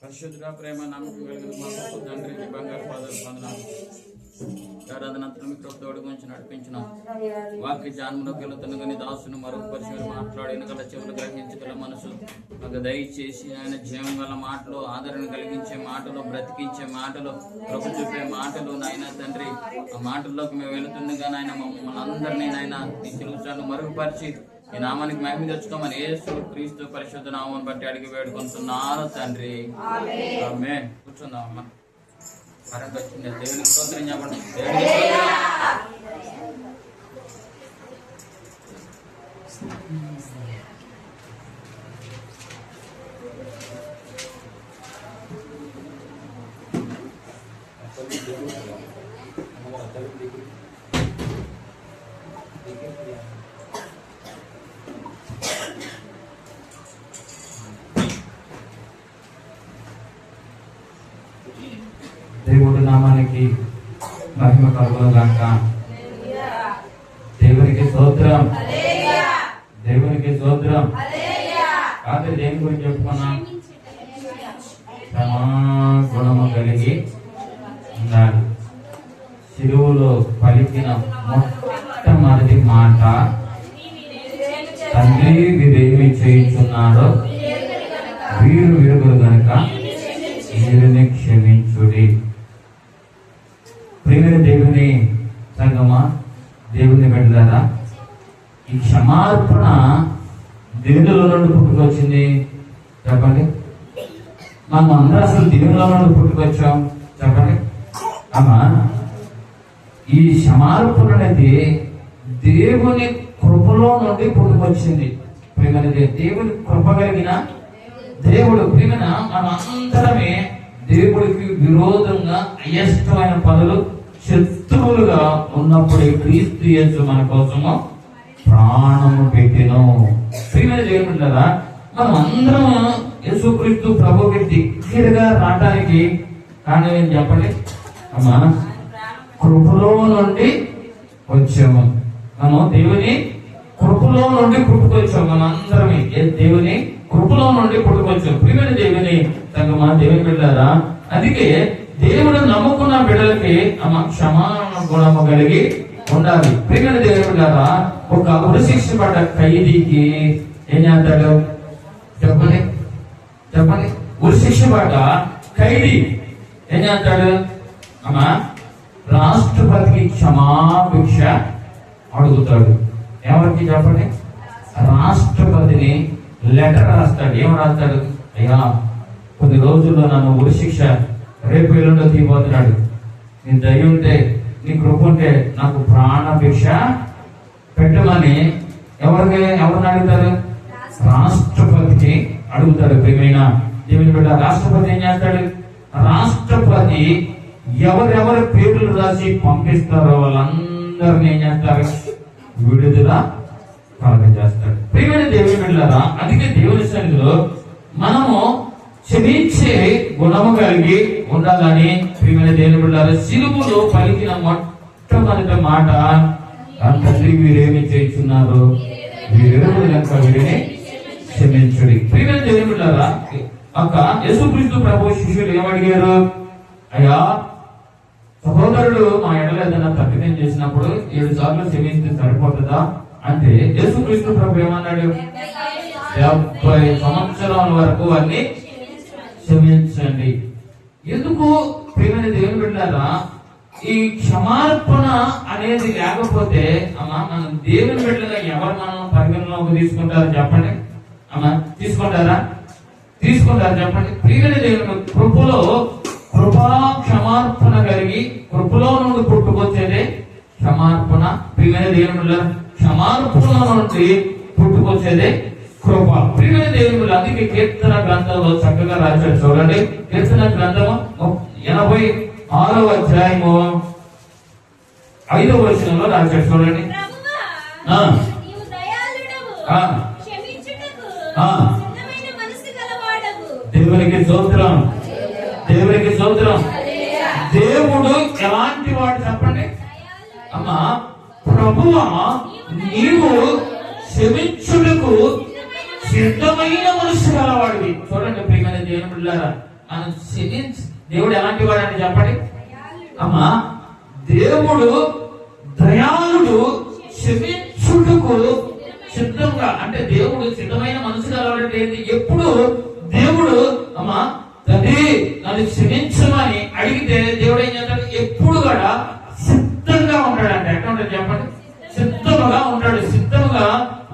పరిశుద్ధ ప్రేమ నమ్మకం కలిగిన మా తండ్రికి బంగారు పాదాలు వందనాలు. ఆరాధనంతా మీ కృపతోడు గురించి నడిపించిన వాక్య జాన్ములకు వెళుతున్న దాసును మరొక పరిచయం మాట్లాడిన గల చెవులు గ్రహించగల మనసు ఒక దయచేసి ఆయన జీవం గల మాటలు, ఆదరణ కలిగించే మాటలు, బ్రతికించే మాటలు, కృప చూపే మాటలు నాయన తండ్రి, ఆ మాటల్లోకి మేము వెళుతుండగా నాయన మమ్మల్ని అందరినీ నాయన నీ తెలుగుచాను మరుగుపరిచి ఈ నామానికి మహిమ తెచ్చుకోమని యేసు క్రీస్తు పరిశుద్ధ నామాన్ని బట్టి అడిగి వేడుకుంటున్నారు తండ్రి. ఆమేన్. కూర్చుందామమ్మా. కరెంట్ వచ్చింది. దేవునికి స్తోత్రం చెప్పండి. దేవుడి నామానికి మహిమ కలుగునుగాక. దేవునికి స్తోత్రం, దేవునికి స్తోత్రం. కాదు దేని గురించి చెప్పుకున్నాం? క్షమా గుణము కలిగి ఉండాలి. శిలువలో పలికిన మొట్టమొదటి మాట, తండ్రి వీరేమి చేయించున్నాడో వీరు విరుగులు గనుక వీరిని క్షమించుడి. ప్రియమైన దేవుని సంగమా, దేవుని బిడ్డలారా, ఈ క్షమార్పణ దేవునిలో నుండి పుట్టుకొచ్చింది చెప్పండి. మనం అందరూ అసలు దేవునిలో నుండి పుట్టుకొచ్చాం చెప్పండి. అమ్మా, ఈ క్షమార్పణ అనేది దేవుని కృపలో నుండి పుట్టుకొచ్చింది. ప్రియమైన దేవుని కృప కలిగిన దేవుడు. ప్రియమైన మనందరమే దేవుడికి విరోధంగా అయిష్టమైన పనులు, శత్రువులుగా ఉన్నప్పుడు క్రీస్తు యేసు మన కోసము ప్రాణము పెట్టెను. ప్రియమైన దేవుడు కదా, మనం అందరం యేసుక్రీస్తు ప్రభుకి దగ్గరగా రావడానికి కారణం ఏం చెప్పండి? అమ్మా, కృపలో నుండి వచ్చాము. మనం దేవుని కృపలో నుండి పుట్టుకొచ్చాము. మనం అందరమే దేవుని కృపలో నుండి పుట్టుకొచ్చాం. ప్రియమైన దేవుని సంగమా, దేవుని బిడ్డలారా, అందుకే దేవుడు నమ్ముకున్న బిడ్డలకి క్షమాన గుణము కలిగి ఉండాలి. ప్రియమైన దేవుని బిడ్డలారా, ఒక ఉరిశిక్ష పడ్డ ఖైదీకి ఏం చేస్తాడు చెప్పండి? చెప్పండి. ఉరిశిక్ష పడ్డ ఖైదీ ఏం చేస్తాడు? అమ్మా, రాష్ట్రపతికి క్షమాభిక్ష అడుగుతాడు. ఎవరికి చెప్పండి? రాష్ట్రపతిని లెటర్ రాస్తాడు. ఏం రాస్తాడు? అయ్యా, కొద్ది రోజుల్లో నన్ను ఉరిశిక్ష రేపు ఎల్లుండో తీయబోతున్నాడు. నీ దయ ఉంటే, నీ కృప ఉంటే నాకు ప్రాణభిక్ష పెట్టమని ఎవరిని అడుగుతారు? రాష్ట్రపతికి అడుగుతాడు. ప్రియమైన దేవుని బిడ్డ, రాష్ట్రపతి ఏం చేస్తాడు? రాష్ట్రపతి ఎవరెవరి పేర్లు రాసి పంపిస్తారో వాళ్ళందరినీ ఏం చేస్తారు? విడుదల కలగజేస్తాడు. ప్రియమైన దేవుని బిడ్డలారా, అందుకే దేవుని సన్నిధిలో మనము క్షమించే గుణము కలిగి ఉండాలని ప్రియమైన దేవుని బిడ్డలారా, సిలువలో పలికిన మొట్టమొదటి మాట, తండ్రి తండ్రి వీరేమి చేస్తున్నారు వీరెరుగురు కనుక వీరిని క్షమించుడి. ప్రియమైన దేవుని బిడ్డలారా, అక్క యేసుక్రీస్తు ప్రభు శిష్యులు ఏమడిగారు? అయ్యా సహోదరుడు మా ఎడల ఏదైనా తప్పిదం చేసినప్పుడు 7 సార్లు క్షమిస్తే సరిపోతుందా అంటే యేసుక్రీస్తు ప్రభు ఏమన్నాడు? 70 సంవత్సరాల వరకు అన్ని క్షమించండి. ఎందుకు ప్రియమైన దేవుని బిడ్డలారా, ఈ క్షమార్పణ అనేది లేకపోతే అమ్మా మనం దేవుని బిడ్డలుగా ఎవరు మనం పరిగణలోకి తీసుకుంటారో చెప్పండి. అమ్మా తీసుకుంటారా చెప్పండి. ప్రియమైన దేవుని కృపలో కృపా క్షమార్పణ కలిగి కృపలో నుండి పుట్టుకొచ్చేదే క్షమార్పణ. ప్రియమైన దేవుని బిడ్డలారా, క్షమార్పణ నుండి పుట్టుకొచ్చేదే కృప. ప్రియమైన దేవుని బిడ్డలారా, అందుకే కీర్తన గ్రంథంలో చక్కగా రాశాడు చూడండి. కీర్తన గ్రంథము 86వ అధ్యాయము 5వ వచనంలో రాశాడు చూడండి. దేవునికి స్తోత్రం, దేవునికి స్తోత్రం. దేవుడు ఎలాంటి వాడు చెప్పండి అమ్మా? ప్రభువా నీవు క్షమించుటకు సిద్ధమైన మనసు గలవాడివి. చూడండి ప్రియమైన దేవుని బిడ్డలారా, మనం దేవుడు ఎలాంటి వాడు అంటే చెప్పండి అమ్మా? దేవుడు దయాళుడు, క్షమించుటకు సిద్ధంగా. అంటే దేవుడు సిద్ధమైన మనసు గలవాడంటే ఎప్పుడు దేవుడు అమ్మా తండ్రి నన్ను క్షమించమని అడిగితే దేవుడు ఏం చేస్తాడు? ఎప్పుడు కూడా సిద్ధంగా ఉంటాడంటే. ఎట్లా ఉంటాడు చెప్పండి? సిద్ధముగా ఉంటాడు. సిద్ధముగా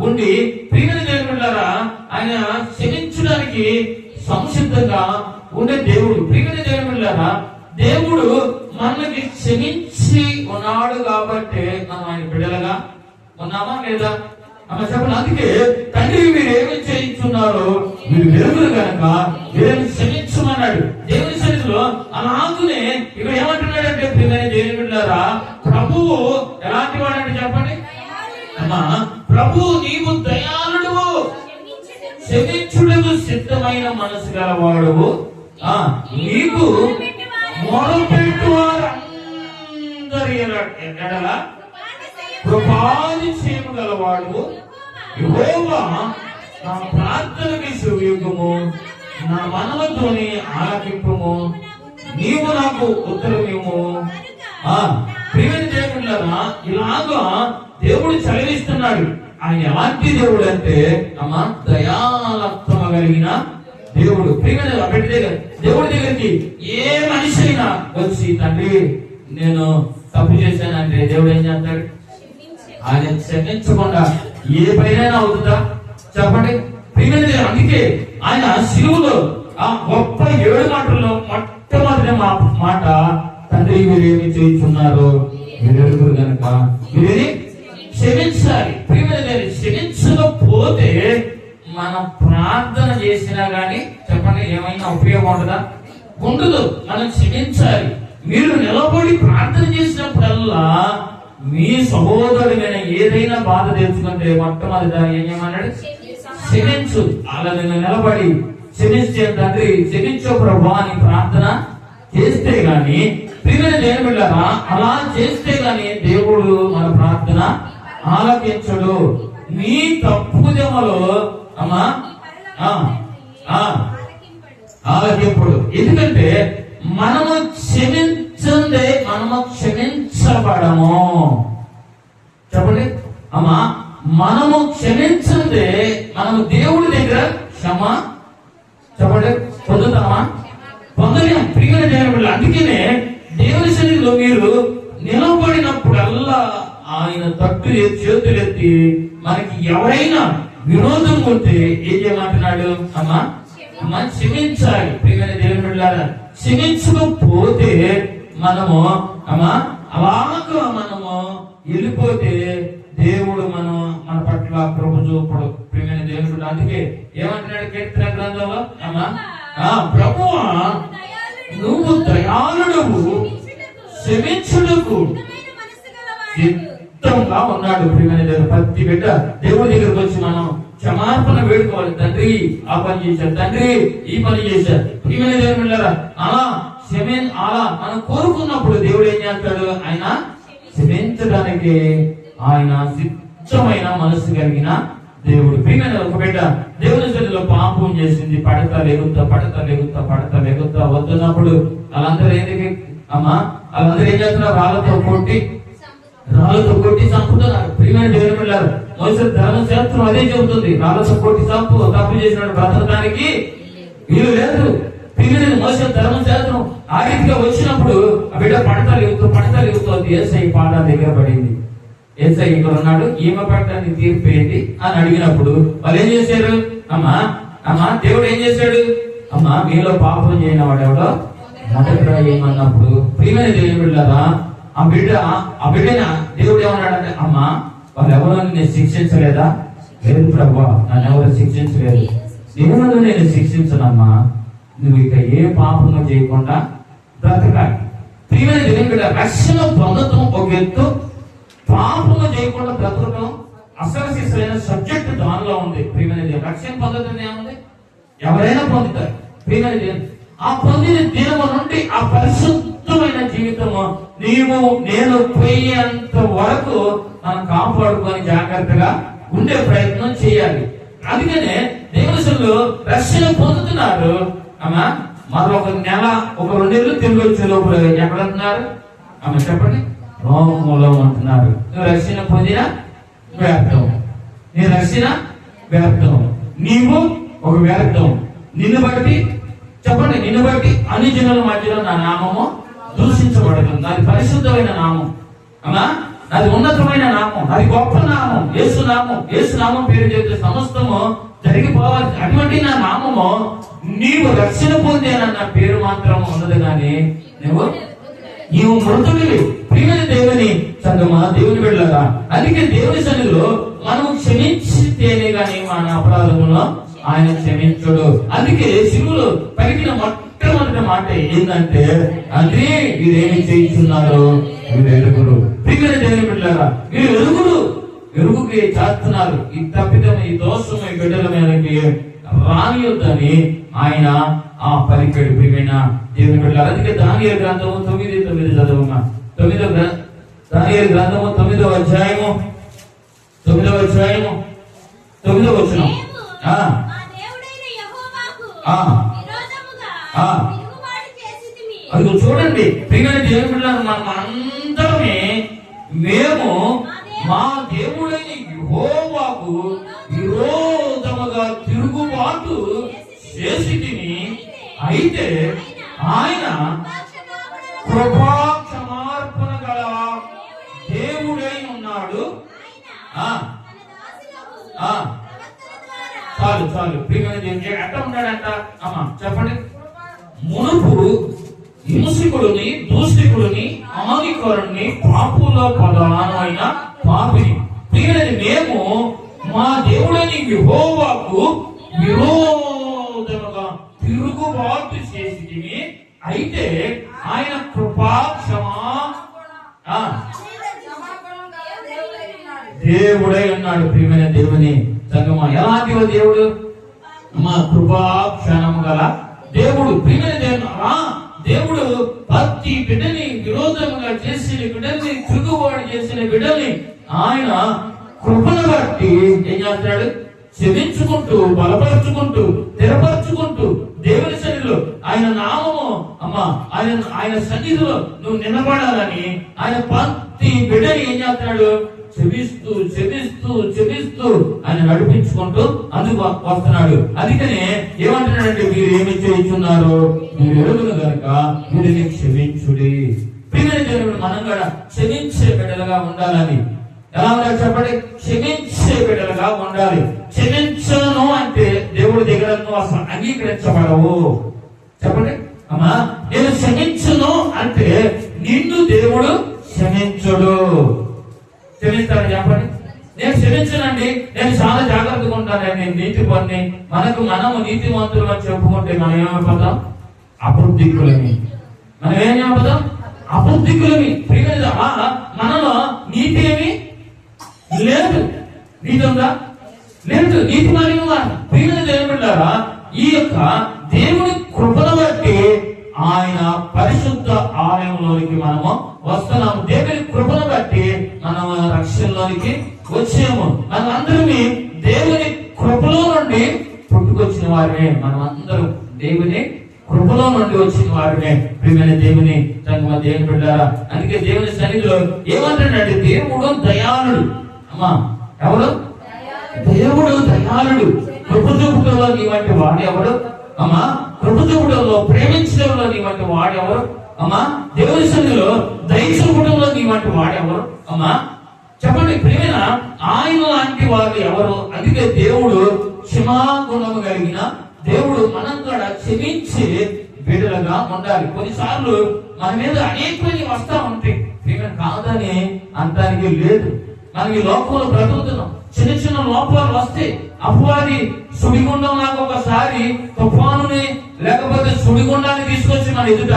ఉండి ప్రియమైన దేవుని బిడ్డలారా, ఆయన క్షమించడానికి సంసిద్ధంగా ఉండే దేవుడు. ప్రియమైన దేవుని బిడ్డలారా, దేవుడు మనకి క్షమించి ఉన్నాడు కాబట్టి మనం ఆయన బిడ్డలుగా ఉన్నామా లేదా అమ్మ చెప్పండి. అందుకే తండ్రి మీరు ఏమి చేయించున్నారు మీరు వెలుగులు కనుక వీరిని క్షమించమన్నాడు దేవుని సన్నిధిలో. అలాగనే ఇక్కడ ఏమంటున్నాడంటే ప్రియమైన దేవుని బిడ్డలారా, ప్రభువు ఎలాంటి వాడంటే చెప్పండి అమ్మా? ప్రభువు నీవు దయాళుడువు, క్షమించుటకు సిద్ధమైన మనసు గలవాడువు, నీకు మొరపెట్టు వారందరి ఎడల కృపాతిశయము గలవాడు, యెహోవా నా ప్రార్థనకి సుయోగము, నా మనవతోని ఆలకింపుము, నీవు నాకు ఉత్తరమివ్వు. ప్రియమైన దేవుళ్ళరా, ఇలాగా దేవుడు చదివిస్తున్నాడు. ఆయన ఎలాంటి దేవుడు అంటే అమ్మా దయాలత్వం కలిగిన దేవుడు. ప్రియమైన దేవుడి దగ్గరికి ఏ మనిషి అయినా వచ్చి తండ్రి నేను తప్పు చేశానంటే దేవుడు ఏం చేస్తాడు? ఆయన క్షమించకుండా ఏ పైన అవుతుందా చెప్పండి? ప్రియమైన అందుకే ఆయన శిలువలో ఆ గొప్ప 7 మాటల్లో మొట్టమొదటి మాట తండ్రి వీరేమి చేస్తున్నారు వీరెరుగురు కనుక వీరిని క్షమించాలి. ప్రియమైన క్షమించకపోతే మనం ప్రార్థన చేసినా గాని చెప్పండి ఏమైనా ఉపయోగం ఉంటుందా? ఉండదు. మనం క్షమించాలి. మీరు నిలబడి ప్రార్థన చేసినప్పుడల్లా మీ సహోదరుడి మీద ఏదైనా బాధ తెచ్చుకుంటే మొట్టమొదటి ఏం చేయమన్నాడు? క్షమించు. అలా నేను నిలబడి క్షమించే తండ్రి క్షమించు ప్రభు అని ప్రార్థన చేస్తే గాని ప్రియమైన దేవుని బిడ్డలారా, అలా చేస్తే గాని దేవుడు మన ప్రార్థన ఆలకించడు. నీ తప్పుదమలో అమ్మా ఆలకింపుడు. ఎందుకంటే మనము క్షమించందే మనము క్షమించబడము. చెప్పండి అమ్మా, మనము క్షమించందే మనము దేవుడి దగ్గర క్షమ చెప్పండి పొందుతామా? పొందలేం. ప్రియమైన దేవుడు అందుకనే దేవుని సన్నిధిలో మీరు నిలబడినప్పుడల్లా ఆయన తట్టు చేతులెత్తి మనకి ఎవరైనా విరోధం ఉంటే ఏం చేయమంటున్నాడు? అమ్మా అమ్మా క్షమించాలి. ప్రియమైన దేవుని బిడ్డలారా, క్షమించకపోతే మనము అమ్మా అలాగా మనము వెళ్ళిపోతే దేవుడు మన పట్ల కృప చూపడు. ప్రియమైన దేవుని బిడ్డ అందుకే ఏమంటున్నాడు కీర్తన గ్రంథంలో? అమ్మా ప్రభువా నువ్వు దయాళుడవు, క్షమించుటకు సిద్ధంగా ఉన్నాడు. ప్రియమైన దేవుడు ప్రతి బిడ్డ దేవుడి దగ్గరకు వచ్చి మనం క్షమార్పణ వేడుకోవాలి. తండ్రి ఆ పని చేశారు, తండ్రి ఈ పని చేశారు. ప్రియమైన దేవుని బిడ్డలారా, అలా మనం కోరుకున్నప్పుడు దేవుడు ఏం చేస్తాడు? ఆయన క్షమించడానికి ఆయన సిద్ధమైన మనసు కలిగిన దేవుడు. ప్రియమైన ఒక బిడ్డ దేవుని సన్నిధిలో పాపం చేసింది, పడతా లేగుతా వద్దున్నప్పుడు వాళ్ళందరూ ఎందుకు అమ్మా, వాళ్ళందరూ ఏం చేస్తున్నారు? రాళ్ళతో కొట్టి చంపుతున్నారు. ప్రియమైన దేవుని బిడ్డలారా, మోసే ధర్మశాస్త్రం అదే చెబుతుంది, రాళ్ళతో కొట్టి తప్పు చేసినట్టు బ్రతకడానికి వీలు లేదు. ప్రియమైన మోసే ధర్మశాస్త్రం ఆ రీతిగా వచ్చినప్పుడు ఆ బిడ్డ పడతా లేగుతూ ఏసై పాద దగ్గర పడింది. ఏసై ఇక్కడ ఉన్నాడు, ఈమె పడటానికి తీర్పు ఏంటి అని అడిగినప్పుడు వాళ్ళు ఏం చేశారు? అమ్మా దేవుడు ఏం చేశాడు? అమ్మా మీలో పాపం చేయని వాడు ఎవడో మొదట ఏమన్నప్పుడు, ప్రియమైన దేవుని బిడ్డలారా, ఆ బిడ్డన దేవుడు ఏమన్నాడంటే, అమ్మా వాళ్ళు ఎవరో నేను శిక్షించలేదా? లేదు ప్రభువా, నన్ను ఎవరు శిక్షించలేదు. దేవుడు నేను శిక్షించనమ్మా, నువ్వు ఇక ఏ పాపము చేయకుండా బ్రతకాలి. ప్రియమైన దేవుని బిడ్డ, రక్షణ పొందటం ఒక ఎత్తు, పాపము చేయకుండా బ్రతకడం అసలు శిశులైన సబ్జెక్ట్ దానిలో ఉంది. ప్రియమైన రక్షణ పొందడం ఏముంది? ఎవరైనా పొందుతారు. ప్రియమైన దేవుని, ఆ పొందిన దినము నుండి ఆ పరిశుద్ధమైన జీవితము నేను పోయేంత వరకు మనం కాపాడుకొని జాగ్రత్తగా ఉండే ప్రయత్నం చేయాలి. అందుకనే దేవునిలో రక్షణ పొందుతున్నారు. అమ్మా మరొక నెల, ఒక 2 నెలలు తిరిగి వచ్చే లోపల ఎక్కడ ఉంటున్నారు? అమ్మ చెప్పండి, రోమంలో ఉంటున్నారు. నువ్వు రక్షణ పొందిన వ్యర్థం, నీ రక్షణ వ్యర్థం, నీవు ఒక వ్యర్థం. నిన్ను బట్టి చెప్పండి, నిన్ను బట్టి అన్ని జనుల మధ్యలో నా నామము దూషించబడుతుంది. అది పరిశుద్ధమైన నామం అమ్మా, అది ఉన్నతమైన నామం, అది గొప్ప నామం, యేసు నామం పేరు చెప్తే సమస్తము జరిగిపోవాలి. అటువంటి నా నామము నీవు రక్షణ పొందేనన్న పేరు మాత్రం ఉన్నది, కానీ నీవు మృతుడివి. ప్రియమైన దేవుని సంగమా, దేవుని బిడ్డలారా, అందుకే దేవుని సన్నిధిలో మనము క్షమించితేనే గాని మన అపరాధములో ఆయన క్షమించుడు. అందుకే శివులు పలికిన మొట్టమొదటి మాట ఏంటంటే, అంటే వీరేమి చేయించున్నారు, వీరు ఎరుగురు. ప్రియమైన దేవుని బిడ్డలారా, వీరు ఎరుగుకి చేస్తున్నారు. ఈ తప్పిదం, ఈ దోషం ఈ బిడ్డల మీదకి రానియొద్దని ఆయన ఆ పలికాడు. ప్రియమైన దేవుని బిడ్డలారా, అందుకే దానియేలు గ్రంథము 9:9 చదవమ్మా. దానియేలు గ్రంథము 9వ అధ్యాయము 9వ వచనం. అది చూడండి ప్రియమైన దేవుని బిడ్డలారా, మనం అందరమే మేము మా దేవుడైన యెహోవాకు విరోధముగా తిరుగుబాటు చేసితిమి, అయితే ఆయన కృపా క్షమార్పణ గల దేవుడై ఉన్నాడు. చాలు ప్రియమైన దేవుని ఎట్లా ఉన్నాడంట అమ్మా చెప్పండి. మునుపు హింసకుడిని, దూషకుడిని, హానికరుణ్ణి, పాపుల ప్రధానమైన పాపిని. ప్రియమైన మేము మా దేవుడైన యెహోవాకు విరోధముగా తిరుగుబాటు చేసితిమి, అయితే ఆయన కృపా దేవుడై ఉన్నాడు. ప్రియమైన దేవుని సంగమా, ఎలాంటి దేవుడు? మా కృపా క్షణము గల దేవుడు. ప్రియమైన దేవుడు ప్రతి బిడ్డని విరోధముగా చేసిన బిడ్డల్ని, తిరుగుబాటు చేసిన బిడ్డల్ని ఆయన కృపను బట్టి ఏం చేస్తాడు? క్షమించుకుంటూ, బలపరుచుకుంటూ, స్థిరపరుచుకుంటూ దేవుని సన్నిధిలో ఆయన నామము అమ్మా ఆయన సన్నిధిలో నువ్వు నిలబడాలని ఆయన ప్రతి బిడ్డని ఏం చేస్తాడు? చెబిస్తూ ఆయన నడిపించుకుంటూ అందుకు వస్తున్నాడు. అందుకనే ఏమంటున్నాడంటే, మీరు ఏమి చేస్తున్నారు, మీరు ఎరుగును గనుక వీరిని క్షమించుడి. ప్రియమైన దేవుడు, మనం కూడా క్షమించే బిడ్డలుగా ఉండాలని. ఎలా ఉండాలి చెప్పండి? క్షమించే బిడ్డలుగా ఉండాలి. క్షమించను అంటే దేవుడి దగ్గర నువ్వు అసలు అంగీకరించబడవు. చెప్పండి అమ్మా, నేను క్షమించును అంటే నిన్ను దేవుడు క్షమించుడు. క్షమిస్తాను చెప్పండి. నేను క్షమించనండి, నేను చాలా జాగ్రత్తగా ఉంటాను, నేను నీతి పని. మనము నీతిమంతులు అని చెప్పుకుంటే మనం ఏమైపోతాం? అబద్ధికులని. మనం ఏం చెప్పుతాం? అబద్ధికులని. మనలో నీతి ఏమి లేదు. నీతి ఉందా? లేదు. నీతి మరియు ప్రియమైన దేవుని బిడ్డలారా, ఈ యొక్క దేవుని కృపను బట్టి ఆయన పరిశుద్ధ ఆలయంలోనికి మనము వస్తున్నాము. దేవుని కృపను బట్టి మనం రక్షణలోనికి వచ్చాము. మనం అందరినీ దేవుని కృపలో నుండి పుట్టుకొచ్చిన వారినే. మనం అందరం దేవుని కృపలో నుండి వచ్చిన వారినే. ప్రియమైన దేవుని సంగమ, దేవుని బిడ్డారా, అందుకే దేవుని సన్నిధిలో ఏమంటాడంటే దేవుడు దయాళుడు. అమ్మా, ఎవరు? దేవుడు దయాళుడు. కృప చూపుటంలో నీ వంటి వాడెవడు? అమ్మా, కృప చూపుటంలో, ప్రేమించడంలో నీ వంటి వాడెవరు? అమ్మా, దేవుని సన్నిధిలో దయ చూపటంలో నీ వంటి వాడెవరు? అమ్మా చెప్పండి. ప్రియమైన ఆయన లాంటి వారు ఎవరు? అందుకే దేవుడు క్షమాగుణము కలిగిన దేవుడు. మనం కూడా క్షమించి బిడ్డలుగా ఉండాలి. కొన్నిసార్లు మన మీద అనేకమైన వస్తా ఉంటాయి. ప్రియమైన కాదని అంటానికి లేదు. మనకి లోపంలో బ్రతుకుతున్నాం, చిన్న చిన్న లోపాలు వస్తే అపవాది సుడిగుండం లాగా ఒకసారి తుఫానుని లేకపోతే సుడిగుండాన్ని తీసుకొచ్చి మన ఎదుట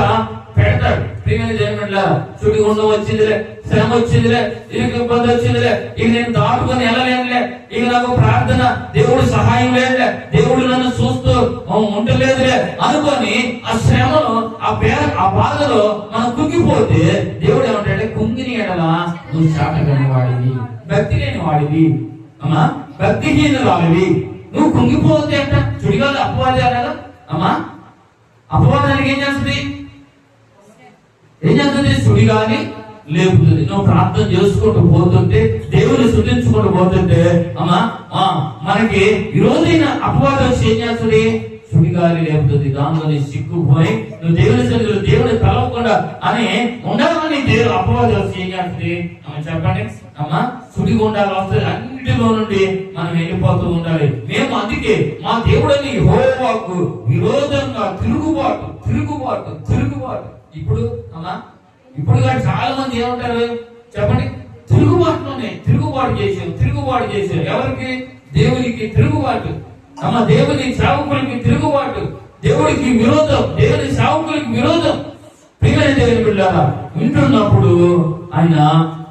పెడతాడు. ప్రియమైన జన్మలా, సుడిగుండం వచ్చిందిలే, శ్రమ వచ్చిందిలే, ఇక ఇబ్బంది వచ్చిందిలే, ఇక నేను దాటుకొని వెళ్ళలేనులే, ఇక నాకు ప్రార్థన దేవుడు సహాయం లేదులే, దేవుడు నన్ను చూస్తూ ఉండలేదులే అనుకొని ఆ శ్రమలో ఆ బాధలో మనం కుంగిపోతే దేవుడు ఏమంటాడే, కుంగిని ఎడలా నువ్వు చాటగని వాడివి, భక్తి లేని వాడివి, అమ్మా భక్తిహీనురాలివి, నువ్వు కుంగిపోతే అంట. చుడిగాలి అపవాది కదా అమ్మా. అపవాదానికి ఏం చేస్తుంది? సుడిగాని లేపుతుంది. నువ్వు ప్రార్థన చేసుకుంటూ పోతుంటే, దేవుని స్తుతించుకుంటూ పోతుంటే, అమ్మా మనకి ఈ రోజైన అపవాదం వచ్చి ఏం చేస్తుంది? సుడిగాలి లేపుతుంది. దానిలో నీ సిక్కుపోయి నువ్వు దేవుని సన్నిధిలో దేవుని తలవకుండా అని ఉండాలని దేవుడు అపవాదం వచ్చి ఏం చేస్తుంది? చెప్పండి అమ్మా. సుడిగుండాలు వస్తుంది, అన్నిటిలో నుండి మనం వెళ్ళిపోతూ ఉండాలి. మేము అందుకే మా దేవుడిని యెహోవాకు విరోధంగా తిరుగుబాటు. ఇప్పుడు అమ్మా, ఇప్పుడు చాలా మంది ఏమంటారు చెప్పండి? తిరుగుబాటు చేశారు. ఎవరికి? దేవునికి తిరుగుబాటు. అమ్మ, దేవుని సేవకులకి తిరుగుబాటు, దేవుడికి విరోధం, దేవుని సేవకులకి విరోధం. ప్రియమైన దేవుని బిడ్డలారా, వింటున్నప్పుడు ఆయన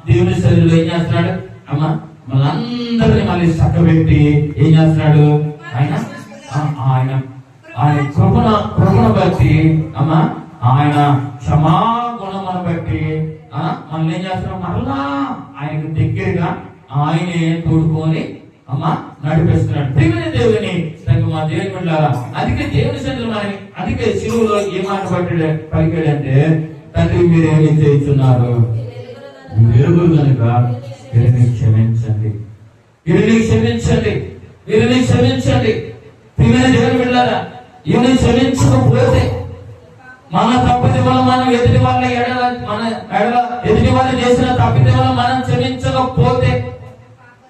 దేవుని శరీరంలో ఏం చేస్తున్నాడు? అమ్మ, మనందరినీ మళ్ళీ చక్కబెట్టి ఏం చేస్తున్నాడు? ఆయన కృపను బట్టి, అమ్మ ఆయన క్షమాగుణమును బట్టి మనం ఏం చేస్తున్నాం? మరలా ఆయనకు దగ్గరగా ఆయనే తోడుకొని అమ్మా నడిపిస్తున్నాడు. ప్రియమైన దేవుని మా దేవుని బిడ్డలారా, అందుకే దేవుని సన్నిధిలో మనకి, అందుకే శిలువలో ఏ మాట పలికాడంటే, తండ్రి మీరు ఏమి చేస్తున్నారు? వెలుగు కనుక వీరిని క్షమించండి. ప్రియమైన దేవుని బిడ్డలారా, ఈయన క్షమించకపోతే మన తప్పితే వల్ల మనం ఎదుటి వాళ్ళ ఎదుటి వాళ్ళు చేసిన తప్పితే వల్ల మనం క్షమించకపోతే,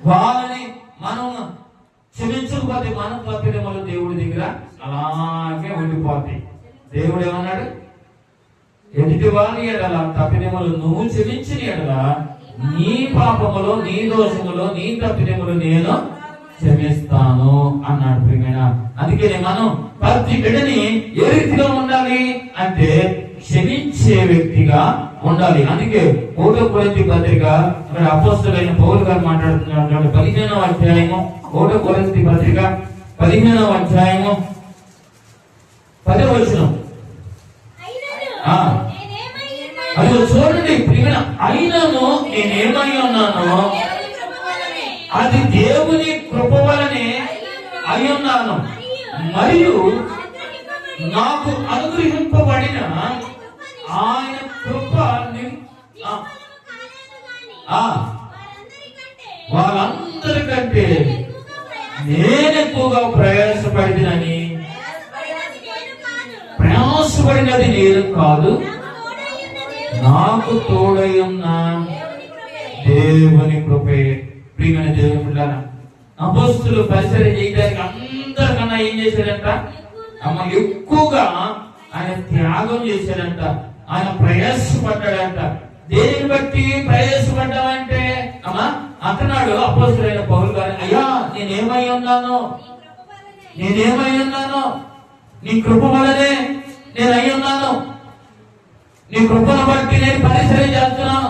వాళ్ళని మనం క్షమించకపోతే మన తప్పితే వల్ల దేవుడి దగ్గర అలాగే ఉండిపోతాయి. దేవుడు ఏమన్నాడు? ఎదుటి వాళ్ళని ఎడల తప్పిదములు నువ్వు క్షమించిన ఎడల నీ పాపములో, నీ దోషములో, నీ తప్పిదములు నేను క్షమిస్తాను అన్నాడు. ప్రియమైన అందుకే మనం ప్రతి బిడ్డని ఏ రీతిగా ఉండాలి అంటే క్షమించే వ్యక్తిగా ఉండాలి. అందుకే 1 కొరింథీ పత్రిక అక్కడ అపోస్తలుడైన పౌలు గారు మాట్లాడుతున్నాడు. 15వ అధ్యాయము 1 కొరింథీ పత్రిక 15వ అధ్యాయము 10వ వచనం. అది చూడండి ప్రియమైన, అయినను నేనేమై ఉన్నానో అది దేవుని కృప వలనే అయి ఉన్నాను, మరియు నాకు అనుగ్రహింపబడిన ఆయన కృప వాళ్ళందరికంటే నేను ఎక్కువగా ప్రయాసపడినని. ప్రయాసపడినది నేను కాదు, నాకు తోడై ఉన్న దేవుని కృపే. ప్రియమైన దేవుని బిడ్డలారా, అపోస్తలులు పరిచర్య చేయడానికి అందరికన్నా ఏం చేశాడంట? అమ్మ, ఎక్కువగా ఆయన త్యాగం చేశాడంట, ఆయన ప్రయాసపడ్డాడంట. దేనిని బట్టి ప్రయాసపడ్డామంటే అమ్మా అంటున్నాడు అపోస్తలుడైన పౌలు గారు, అయ్యా నేనేమై ఉన్నాను? నీ కృప వలనే నేను అయి ఉన్నాను. నీ కృపను బట్టి నేను పరిచర్య చేస్తున్నాను,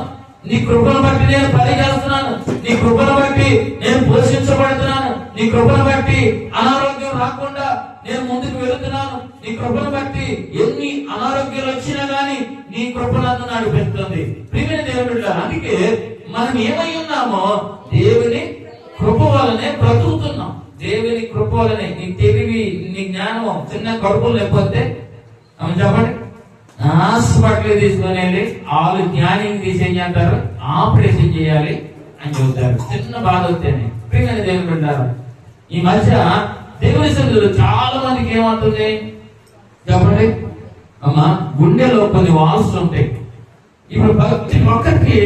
నీ కృపను బట్టి నేను పని చేస్తున్నాను, నీ కృపను బట్టి నేను పోషించబడుతున్నాను, నీ కృపను బట్టి అనారోగ్యం రాకుండా నేను ముందుకు వెళుతున్నాను, నీ కృపను బట్టి ఎన్ని అనారోగ్యాలు వచ్చినా గానీ నీ కృప నన్ను నడిపిస్తుంది. ప్రియమైన బిడ్డలారా, అందుకే మనం ఏమై ఉన్నామో దేవుని కృప వలనే బ్రతుకుతున్నాం. దేవుని కృప వలనే. నీ తెలివి, నీ జ్ఞానం చిన్న కడుపులు లేకపోతే ఆమె చెప్పండి, హాస్పిటల్ తీసుకొని వెళ్ళి వాళ్ళు జ్ఞానం తీసేం చేస్తారు, ఆపరేషన్ చేయాలి అని చెబుతారు. చిన్న బాధ వస్తేనే. ప్రియమైన దేవుని బిడ్డలారా, ఈ మధ్య దేవుని సన్నిధిలో చాలా మందికి ఏమవుతుంది చెప్పండి అమ్మా, గుండెలో కొన్ని వాల్స్ ఉంటాయి. ఇప్పుడు ప్రతి ఒక్కరికి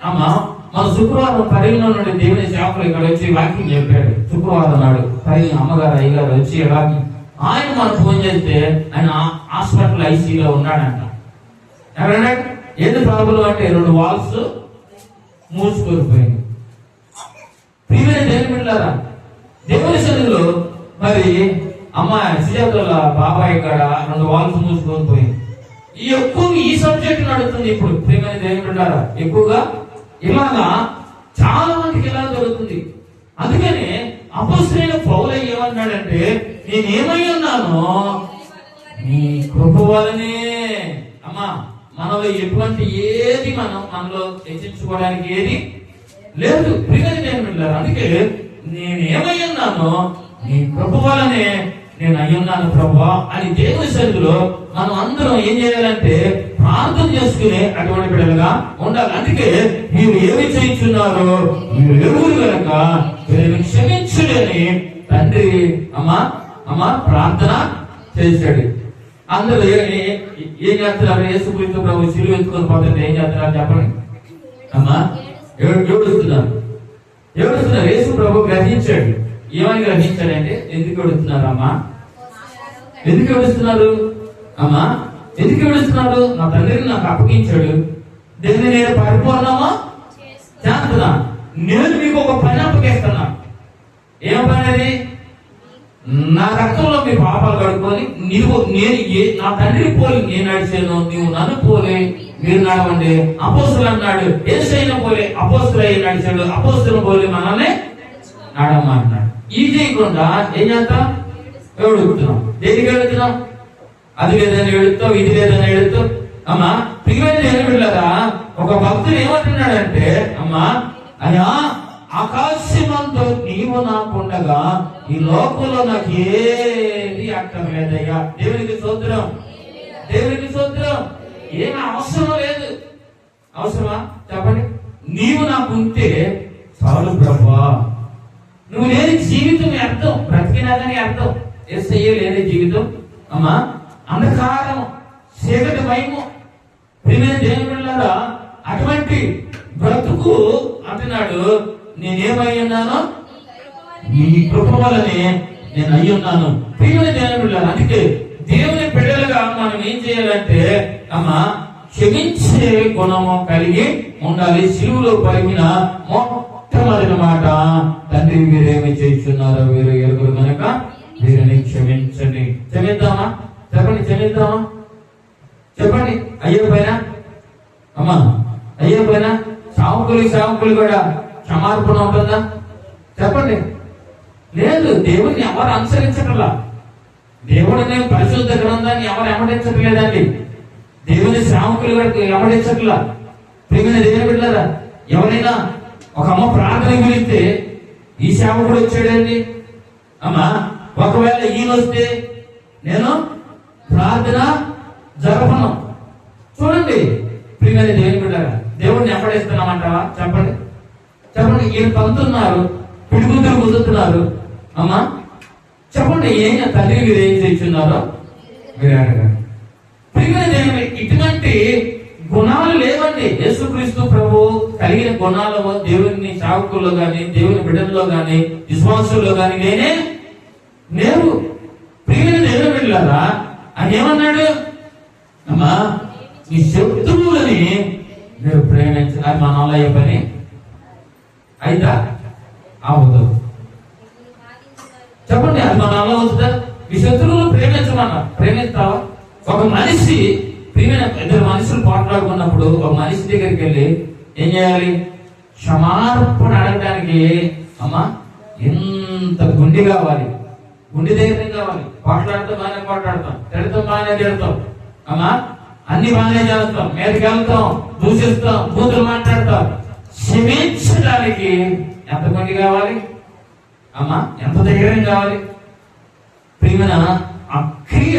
అమ్మా, మన శుక్రవారం పరిగణ నుండి దేవుని సేవకులు ఇక్కడ వచ్చి వాకింగ్ చెప్పాడు. శుక్రవారం నాడు పరిగణ అమ్మగారు అయ్యగారు వచ్చి వాకింగ్, ఆయన మనం ఫోన్ చేస్తే ఆయన హాస్పిటల్ ఐసీలో ఉన్నాడంట. ఎవరన్నాడు, ఏది ప్రాబ్లం అంటే 2 వాల్స్ మూసుకొనిపోయింది. ప్రియమైన దేవుని బిడ్డలారా, దేవుని సన్నిధిలో మరి అమ్మాయి సుజాతల బాబాయ్ ఇక్కడ 2 వాల్స్ మూసుకొని పోయింది. ఎక్కువ ఈ సబ్జెక్ట్ నడుస్తుంది ఇప్పుడు. ప్రియమైన దేవుని బిడ్డలారా, ఎక్కువగా ఇలాగా చాలా మందికి ఇలా జరుగుతుంది. అందుకనే అపొస్తలుడైన పౌలు ఏమన్నాడంటే, నేనేమై ఉన్నానో నీ కృప వలనే. అమ్మా, మనలో ఎటువంటి ఏది మనలో హెచ్చించుకోవడానికి ఏది లేదు. ప్రియమైన దేవుని బిడ్డలారా, అందుకే నేనేమై ఉన్నానో నీ కృప వలనే నేను అయ్యున్నాను ప్రభువా అని దేవుని సన్నిధిలో మనం అందరం ఏం చేయాలంటే ప్రార్థన చేసుకునే అటువంటి బిడ్డలుగా ఉండాలి. అందుకే మీరు ఏమి చేయించున్నారో మీరు ఎరుగురు కనుక వీరిని క్షమించుడి అని తండ్రి అమ్మా ప్రార్థన చేశాడు. అందరూ ఏం చేస్తున్నారు? యేసుక్రీస్తు ప్రభు సిలువ ఎత్తుకొని పోతుంటే ఏం చేస్తున్నారు చెప్పండి అమ్మా? ఏడుస్తున్నారు. యేసు ప్రభు గ్రహించాడు. ఏమని గ్రహించాడంటే, ఎందుకు ఏడుస్తున్నారు అమ్మా? ఎందుకు ఏడుస్తున్నారు అమ్మా? ఎందుకు ఏడుస్తున్నారు? నా తండ్రిని నాకు అప్పగించాడు, దీన్ని నేను పరిపూర్ణమా చేస్తున్నా. నేను మీకు ఒక పని అప్పగిస్తున్నా. ఏం పని అది? నా రక్తంలో మీ పాపాలు కడుక్కొని నా తండ్రిని పోలి నేను నడిచాను, నువ్వు నన్ను పోలే మీరు నడవండి. అపోస్తులు అన్నాడు, యేసయ్యను పోలే అపోస్తులు అయ్యి నడిచాడు, అపోస్తులు పోలి మనల్ని నడమ అన్నాడు. ఇది చేయకుండా ఏం చేస్తాం? ఏడుతున్నాం. దేనికి ఏడుతున్నాం? అది లేదని ఏడుతాం, ఇది లేదని ఏడుతాం. అమ్మా, ప్రియమైన ఏమిళ్ళగా ఒక భక్తుడు ఏమంటున్నాడంటే, అమ్మా అయ్యా ఆకాశమంతో నీవు నాకుండగా ఈ లోకంలో నాకు ఏది అక్కర్లేదయ్యా. దేవునికి స్తోత్రం, దేవునికి స్తోత్రం. ఏమి అవసరం లేదు. అవసరమా చెప్పండి? నీవు నాకుంటే చాలు ప్రభువా. నువ్వు లేని జీవితం అర్థం, బ్రతికినాదని అర్థం. యేసయ్య లేని జీవితం అమ్మా అంధకారం, చీకటి భయము. ప్రియమైన దేవుని బిడ్డలారా, అటువంటి బ్రతుకు అంటున్నాడు, నేనేమై ఉన్నానో నీ కృప వలనే నేను అయ్యి ఉన్నాను. ప్రియమైన దేవుని బిడ్డలారా, అందుకే దేవుని బిడ్డలుగా మనం ఏం చేయాలంటే అమ్మా క్షమించే గుణము కలిగి ఉండాలి. సిలువలో పలికిన మొట్టమొదటి మాట, తండ్రి వీరేమి చేస్తున్నారో వీరు ఎరుగురు కనుక వీరిని క్షమించండి. క్షమిద్దామా చెప్పండి? క్షమిద్దామా చెప్పండి? అయ్యో పైన అమ్మా, అయ్యో పైన సావుకులు కూడా క్షమార్పణ ఉంటుందా చెప్పండి? లేదు. దేవుడిని ఎవరు అనుసరించట్లా. దేవుడిని పరిశుద్ధ గ్రంథాన్ని ఎవరు ఎమడించట్లేదండి. దేవుని శ్రావకులు వరకు ఎమడించట్లా. ప్రియమైన దేవుని బిడ్డలారా, ఎవరైనా ఒక అమ్మ ప్రార్థన గురిస్తే ఈ సేవకుడు వచ్చాడండి అమ్మా, ఒకవేళ ఈయన వస్తే నేను ప్రార్థన జరపను. చూడండి ప్రియమైన దేవుని బిడ్డలారా, దేవుడిని ఎమడిస్తున్నామంటావా చెప్పండి? చెప్పండి. ఈయన పంతున్నారు, పిడుగుతులు కుదుతున్నారు అమ్మా, చెప్పండి ఏం తండ్రి మీరు ఏం చేస్తున్నారో మీరు అడగండి. ప్రియమైన దేవుని ఇటువంటి గుణాలు లేవండి. యేసుక్రీస్తు ప్రభు కలిగిన గుణాలు దేవుని సేవకుల్లో గాని, దేవుని బిడ్డల్లో గాని, విశ్వాసుల్లో గాని లేవు. ప్రియమైన దేవుని బిడ్డలారా, ఆయన ఏమన్నాడు అమ్మా, ఈ శత్రువులని మీరు ప్రేమించాలి. మన వల్ల అయ్యే పని అయితా అవదు చెప్పండి? అది మన వల్ల అవుతుందా? మీ శత్రువులు ప్రేమించమన్నా ప్రేమిస్తావా? ఒక మనిషి ప్రియమైన 2 మనుషులు పోట్లాడుకున్నప్పుడు ఒక మనిషి దగ్గరికి వెళ్ళి ఏం చేయాలి? క్షమార్పణ అడగడానికి అమ్మా ఎంత గుండె కావాలి, గుండె ధైర్యం కావాలి. పోట్లాడతాం బాగానే పోట్లాడతాం, తిడతాం బాగానే తిడతాం అమ్మా, అన్ని బాగానే చేస్తాం, మీదకి వెళ్తాం, దూషిస్తాం, బూతులు మాట్లాడతాం. క్షమించడానికి ఎంత మంది కావాలి అమ్మా? ఎంత ధైర్యం కావాలి? ప్రియమైన ఆ క్రియ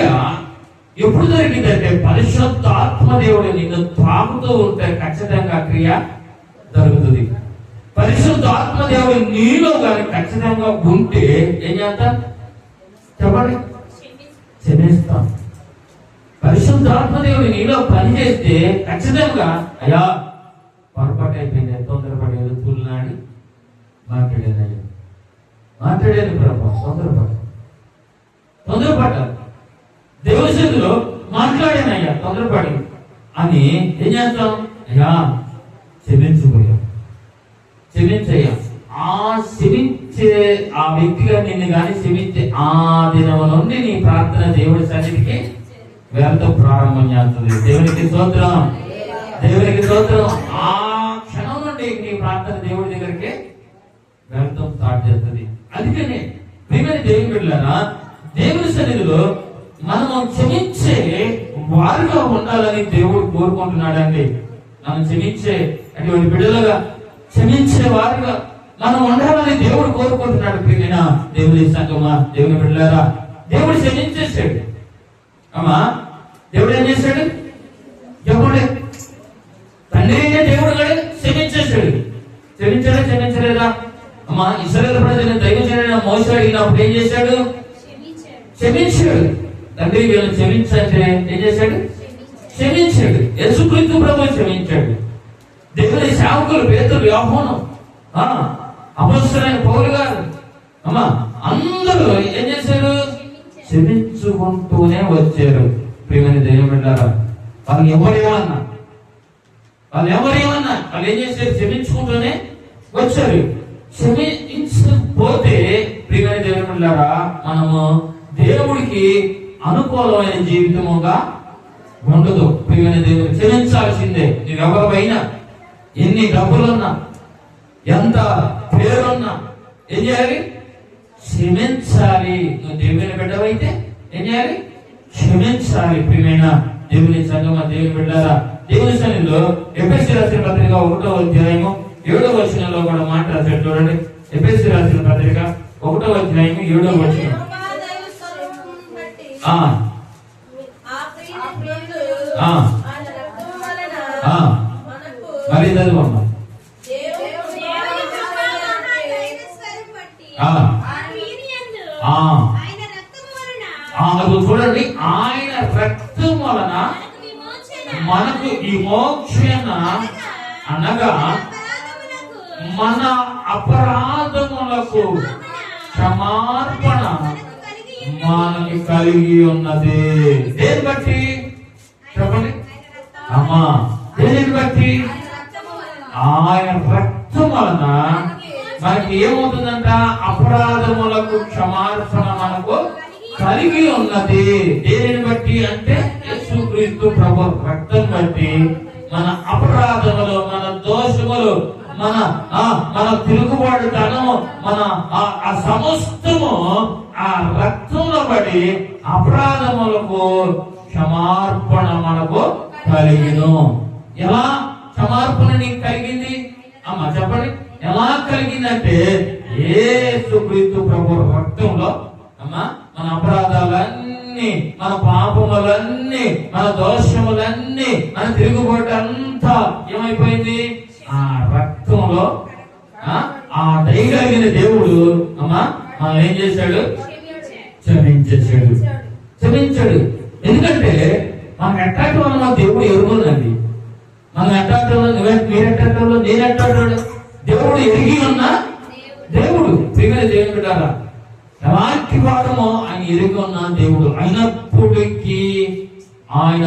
ఎప్పుడు జరిగిందంటే పరిశుద్ధాత్మ దేవుడు నిన్ను తాకుతూ ఉంటే ఖచ్చితంగా క్రియ జరుగుతుంది. పరిశుద్ధాత్మ దేవుడు నీలో కానీ ఖచ్చితంగా ఉంటే ఏం చేస్తాం చెప్పండి? క్షమిస్తాం. పరిశుద్ధాత్మ దేవుడు నీలో పనిచేస్తే ఖచ్చితంగా అయ్యా పొరపాటు అయిపోయింది, తొందరపడి తూలినాడి మాట్లాడేది ప్రభావం తొందరపడ్డారు దేవుని చేతిలో మాట్లాడానయ్యా తొందరపడి అని ఏం చేస్తాం? అయ్యా క్షమించయ్యా. ఆ క్షమించే ఆ వ్యక్తిగా నిన్ను కానీ క్షమించే ఆ దినం నుండి నీ ప్రార్థన దేవుడి సన్నిధికి వెళ్తాం ప్రారంభం చేస్తుంది. దేవునికి స్తోత్రం, దేవునికి స్తోత్రం. ఆ క్షణం నుండి నీ ప్రార్థన దేవుడి దగ్గరికి వెళ్తాం స్టార్ట్ చేస్తుంది. అందుకనే ప్రియమైన దేవుని బిడ్డలారా, దేవుని సన్నిధిలో మనము క్షమించే వారుగా ఉండాలని దేవుడు కోరుకుంటున్నాడండి. మనం క్షమించే అటువంటి బిడ్డలుగా క్షమించే వారుగా మనం ఉండాలని దేవుడు కోరుకుంటున్నాడు. ప్రియమైన దేవుని సంగమా, దేవుని బిడ్డలారా, దేవుడు క్షమించేసాడు. అమ్మా దేవుడు ఏం చేశాడు చెప్పండి? తండ్రి అయిన దేవుడు కూడా క్షమించేశాడు. క్షమించలేదా? అమ్మా ఇశ్రాయేలు ప్రజలను దైవజనుడైన మోషే అడిగినప్పుడు ఏం చేశాడు? క్షమించాడు. తండ్రి వీళ్ళని క్షమించంటే ఏం చేశాడు? క్షమించాడు. యేసుక్రీస్తు ప్రభువు క్షమించాడు. దేవుని సేవకులు పేతురు, యోహాను, అపొస్తలులైన పౌలు గారు, అమ్మా అందరూ ఏం చేశారు? క్షమించుకుంటూనే వచ్చారు. ప్రియమైన దేవుని బిడ్డలారా, వాళ్ళు ఎవరేమన్నా వాళ్ళు ఏం చేశారు? క్షమించుకుంటూనే వచ్చారు. క్షమించకపోతే ప్రియమైన దేవుని బిడ్డలారా, మనము దేవుడికి అనుకూలమైన జీవితముగా ఉండదు. ప్రియమైన దేవుడు క్షమించాల్సిందే. నువ్వెవరైనా ఎన్ని డబ్బులున్నా ఎంత పేరున్నా ఏం చేయాలి? క్షమించాలి. నువ్వు దేవుని బిడ్డవైతే ఏం చేయాలి? క్షమించాలి. ప్రియమైన దేవుని సంగమా, దేవుని బిడ్డారా, దేవుని సన్నిధిలో ఎఫెసీ రాసిన పత్రిక 1వ అధ్యాయము 7వ వచనంలో కూడా మాట రాశాడు. చూడండి, ఎఫెసీ రాసిన పత్రిక 1వ అధ్యాయము 7వ వచనం. మరి చదువమ్మా. చూడండి, ఆయన రక్తం వలన మనకు విమోచన అనగా మన అపరాధములకు క్షమార్పణ మనకి కలిగి ఉన్నది. దేని బట్టి చెప్పండి అమ్మా? దేని బట్టి? ఆయన రక్తం వలన మనకి ఏమవుతుందంట? అపరాధములకు క్షమార్పణ మనకు కలిగి ఉన్నది. దేనిని బట్టి అంటే యేసుక్రీస్తు ప్రభు రక్తం బట్టి మన అపరాధములు, మన దోషములు, మన తిరుగుబాటుతనము, మన ఆ సమస్తము ఆ రక్తంలో పడి అపరాధములకు క్షమార్పణ మనకు కలిగిను. ఎలా క్షమార్పణ నీకు కలిగింది అమ్మా చెప్పండి? ఎలా కలిగిందంటే యేసుక్రీస్తు ప్రభు రక్తంలో అమ్మా మన అపరాధాలన్నీ, మన పాపములన్నీ, మన దోషములన్నీ, మన తిరుగుబాటు అంతా ఏమైపోయింది? ఆ రక్తంలో ఆ దయగలిగిన దేవుడు అమ్మా మనం ఏం చేశాడు? క్షమించాడు. ఎందుకంటే మనం ఎట్టాటి వల్ల దేవుడు ఎరుగుందండి. మనం ఎట్టాటి మీరెట్టాడు, నేనెట్టాడు? దేవుడు ఎరిగి ఉన్న దేవుడు. ప్రియమైన దేవుని బిడ్డలారా, ఎలాంటి వాడమో ఆయన ఎరిగి ఉన్న దేవుడు అయినప్పటికీ ఆయన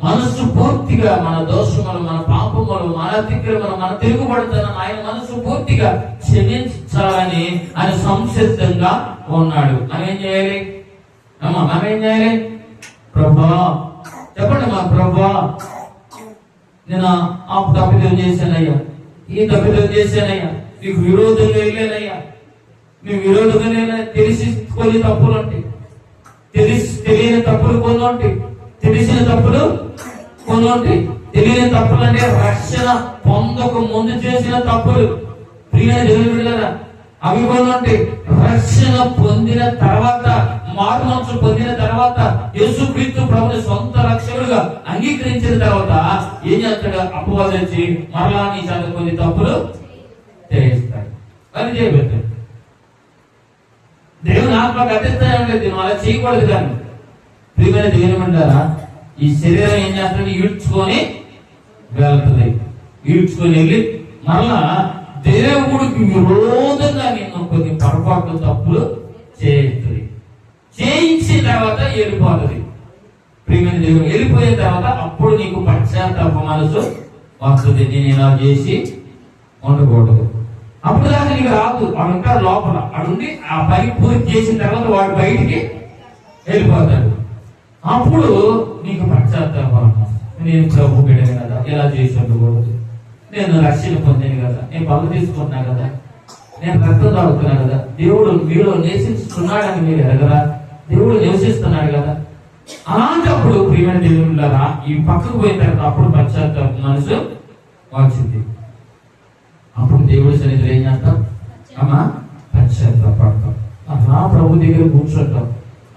మనసు పూర్తిగా మన దోషములు, మన పాపములు, మన అతిక్రమలు, మన తిరుగుబడుతున్న ఆయన మనసు పూర్తిగా క్షమించాలని ఆయన సంసిద్ధంగా ఉన్నాడు. మనం ఏం చేయాలి అమ్మా? మనం ఏం చేయాలి? ప్రభా చెప్పండి మా ప్రభా, నేను ఆ తప్పిదం చేశానయ్యా, ఈ తప్పిదం చేశానయ్యా, నీకు విరోధంగా వెళ్ళానయ్యా, నీ విరోధంగా తెలిసి కొన్ని తప్పులు ఉంటాయి, తెలియని తప్పులు కొన్ని ఉంటాయి, తెలిసిన తప్పులు కొన్ని తెలియని తప్పులు అంటే రక్షణ పొందక ముందు చేసిన తప్పులు. ప్రియమైన దేవుని బిడ్డలారా, అవి కొన్ని రక్షణ పొందిన తర్వాత, మారు మనసు పొందిన తర్వాత, యేసుక్రీస్తు ప్రభుని సొంత రక్షకుడుగా అంగీకరించిన తర్వాత ఏం చేస్తాడు? అపవాది వచ్చి మరలా నీ చేత కొన్ని తప్పులు చేయిస్తాడు, అది చేయబెట్టాడు. దేవుని ఆత్మ గతిస్తానే దీని అలా చేయకూడదు. కానీ ప్రియమైన దేవుని బిడ్డలారా, ఈ శరీరం ఏం చేస్తుంది? ఈడ్చుకొని వెళ్తుంది. ఈడ్చుకొని వెళ్ళి మరలా దేవుడికి విరోధంగా నిన్ను కొన్ని పొరపాట్లు తప్పులు చేస్తుంది. చేయించిన తర్వాత వెళ్ళిపోతుంది. ప్రియమైన దేవుడు వెళ్ళిపోయిన తర్వాత అప్పుడు నీకు పశ్చాత్తాప మనసు వస్తుంది. నేను ఇలా చేసి ఉండకూడదు. అప్పుడు దాకా నీకు రాదు. వాడు ఉంటాడు లోపల. వాడుండి ఆ పని పూర్తి చేసిన తర్వాత వాడు బయటికి వెళ్ళిపోతాడు. అప్పుడు నీకు పశ్చాత్తాపం, నేను ప్రభు బిడ్డను కదా, ఇలా చేసి ఉండకూడదు, నేను రక్షణ పొందాను కదా, నేను పనులు తీసుకుంటున్నా కదా, నేను రక్తం తాగుతున్నా కదా, దేవుడు మీలో నివసిస్తున్నాడని మీరు ఎరగరా? దేవుడు నివసిస్తున్నాడు కదా. అలాంటప్పుడు ప్రియమైన దేవుళ్ళారా, ఈ పక్కకు పోయిన తర్వాత అప్పుడు పశ్చాత్తాప మనసు వచ్చింది. అప్పుడు దేవుడి సన్నిధిలో ఏం చేస్తాం? అమ్మా పశ్చాత్తాపడతాం. అలా ప్రభు దగ్గర కూర్చుంటాం.